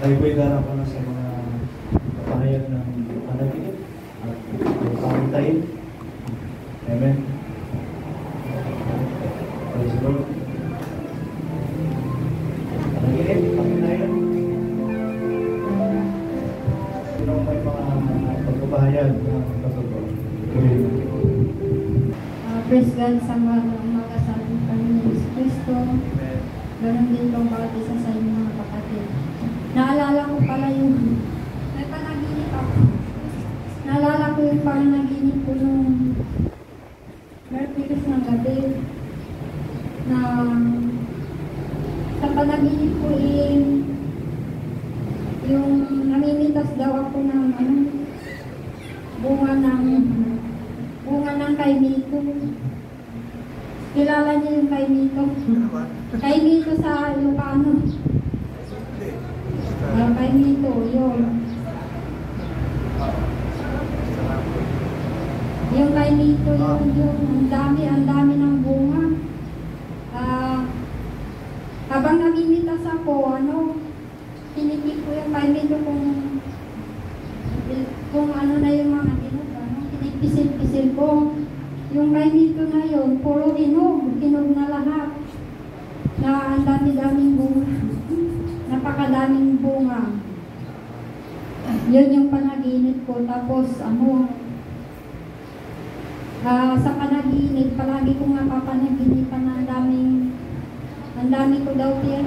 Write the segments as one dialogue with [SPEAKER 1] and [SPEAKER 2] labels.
[SPEAKER 1] Tayo po'y darang ko na sa mga kapahayag ng panaginip at pamintahin. Amen. Praise the Lord. Panaginip, pamintahin. Sino may mga pagpapahayag ng pagpapahayag?
[SPEAKER 2] Praise God sa umaga sa ating Panginoon Yesus Cristo. Ganon din pong bawat isa sa inyo mga kapatid. Naalala ko pala yung nagpanaginip ako. Naalala ko yung panaginip ko nung Merkulis ng gabi na sa panaginip ko yung namimitas daw ako ng bunga ng kaimito. Kilala niyo yung kaimito? Kaimito sa Ilocano. Kaimito, yun. Yung kaimito, yung ang dami ng bunga. Habang namimitas ako, pinipik ko yung kaimito kung ano na yung mga hinog, pinipisil-pisil ko. Yung kaimito na yun, puro hinog na lahat. Na ang dami-daming bunga. Napakadaming bunga. Yun yung panaginip ko. Tapos, sa panaginip, palagi ko nga papanaginipan na ang dami ko daw pera.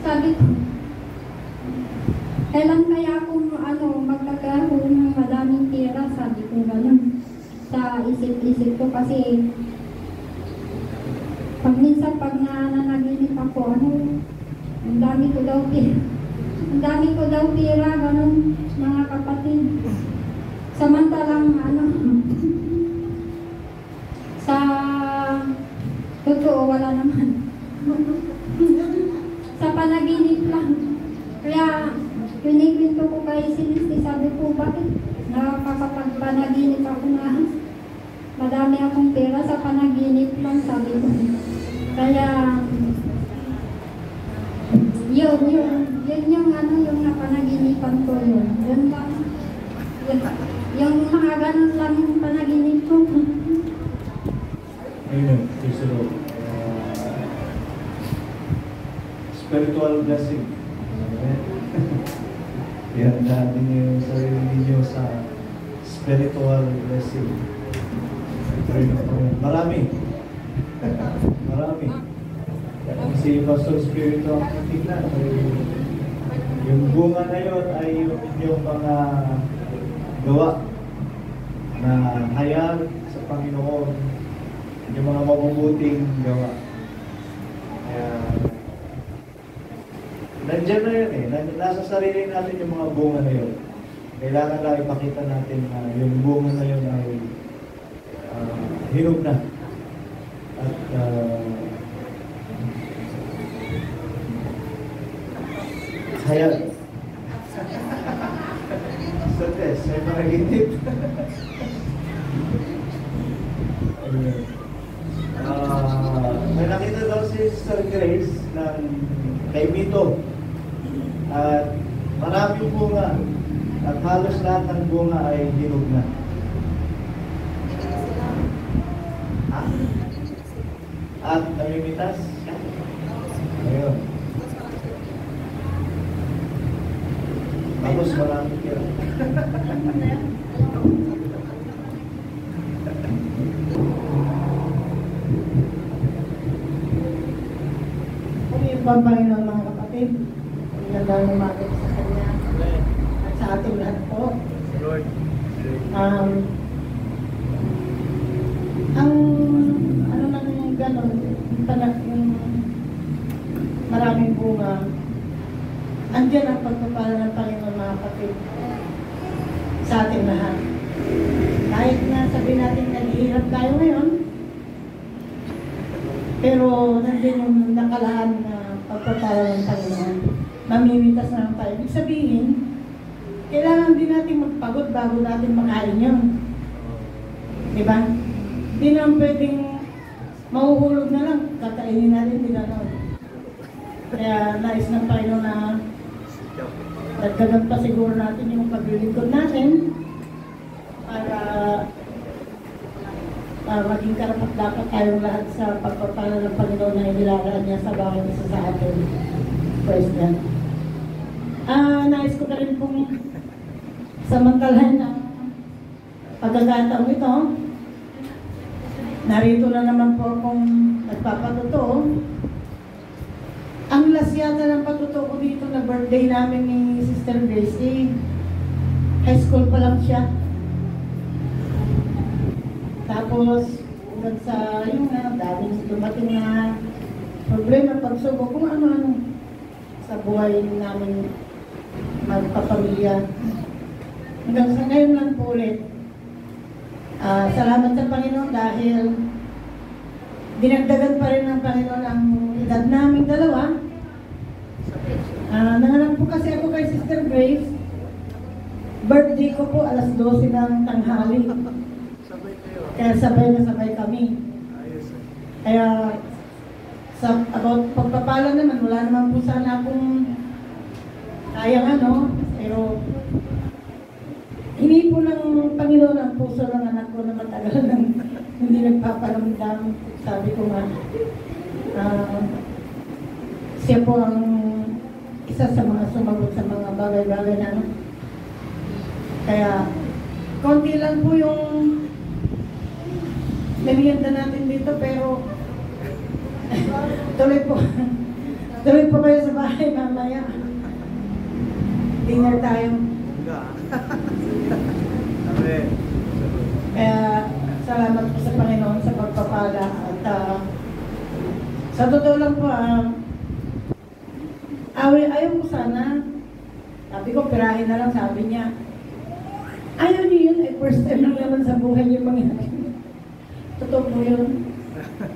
[SPEAKER 2] Sabi ko, kailan kaya akong magkakaroon ng madaming pera? Sabi ko ganun. Sa isip-isip ko kasi minsan pag nananaginip ako, ang dami ko daw pera. Ang dami ko daw pera, ganun mga kapatid. Samantalang sa totoo wala naman. Sa panaginip lang. Kaya pinikwento ko kay Celeste, sabi ko, bakit nakakapagpanaginip ako na madami akong pera sa panaginip lang, sabi ko. Kaya yun yung napanaginipan ko yun. Yun lang. Yung mga ganun lang yung panaginip ko.
[SPEAKER 1] Amen. Praise the Lord. Spiritual blessing. Amen. Yan natin yung sarili ninyo sa spiritual blessing. Marami. Kung si Pastor Spirito ang tingnan, yung bunga na yun ay yung inyong mga gawa na hayag sa Panginoon, yung mga mabubuting gawa. Kaya nandiyan na yun nasa sarili natin yung mga bunga na yun. Kailangan lang ipakita natin na yung bunga na yun ay hinog na. At hayag. Sa test, may panaginip. May nakita daw si Sister Grace ng kaimito. At maraming bunga. At halos lahat ng bunga ay hinog na. At namimitas. Ayun. Tapos maraming kira.
[SPEAKER 3] Ang Panginoon mga kapatid, magandang umaga sa Kanya at sa ating lahat po. Ang nang gano'n, yung maraming bunga, andyan ang pagpapala ng Panginoon mga kapatid sa ating lahat. Kahit na sabihin natin naghihirap tayo ngayon, pero nandiyan yung nakalaan na pagpapala ng Panginoon. Mamimitas na lang tayo. Ibig sabihin, kailangan din natin magpagod bago natin makain yun. Diba? Hindi naman pwedeng mahuhulog na lang, kakainin natin din ano. Kaya nais ng Panginoon na dagdagan pa siguro natin yung paglilingkod natin para maging karapat-dapat tayong lahat sa pagpapala ng Panginoon na inilalaan niya sa bawat isa sa atin. Praise God. Nais ko na rin pong samantalahan ng pagkakataon ito. Narito na naman po akong nagpapatotoo. Ang last yata ng patotoo ko dito na birthday namin ni Sister Gracie. High school pa lang siya. Tapos, hanggang sa yung daming dumating na problema, pagsubok, kung ano-ano sa buhay namin magpapamilya. Hanggang sa ngayon lang po ulit. Salamat sa Panginoon dahil dinagdagan pa rin ng Panginoon ang edad naming dalawa. Nanganak po kasi ako kay Sister Grace. Birthday ko po alas 12 ng tanghali. Kaya sabay na sabay kami. Kaya sa about pagpapala naman, wala naman po sana akong kayang pero hindi po ng Panginoon ang puso ng anak ko na matagal nang hindi nagpaparamdam. Sabi ko nga, siya po ang isa sa mga sumagot sa mga bagay-bagay na Kaya, konti lang po yung merienda natin dito, pero tuloy po kayo sa bahay mamaya. Dinner tayo. Kaya, salamat po sa Panginoon sa pagpapala. At sa totoo lang po, ayaw ko sana. Sabi ko, pirahin na lang, sabi niya. Ayaw niyo yun, first time lang naman sa buhay niyo mangyari. Totoo po yun.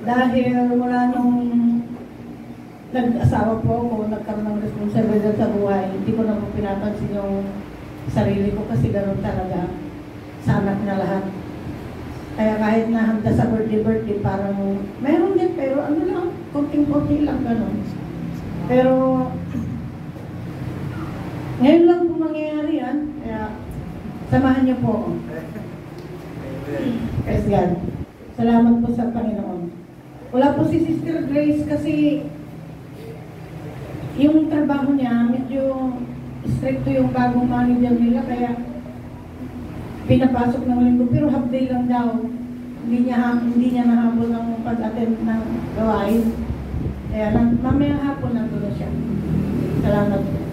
[SPEAKER 3] Dahil mula nung nag-asawa po ako, nagkaroon ng responsibilidad sa buhay, hindi ko na po pinapansin yung sarili ko kasi gano'n talaga sa anak na lahat. Kaya kahit na handa sa birthday, parang meron din, pero ano lang, konting-konti lang gano'n. Pero ngayon lang po mangyayari yan, kaya samahan niyo po ako. Praise God. Salamat po sa Panginoon. Wala po si Sister Grace kasi yung trabaho niya, medyo stricto yung bagong manager nila, kaya pinapasok ng linggo, pero half day lang daw. Hindi niya nahabol ng pag-attend ng gawain. Kaya mamayang hapon nandun na siya. Salamat po.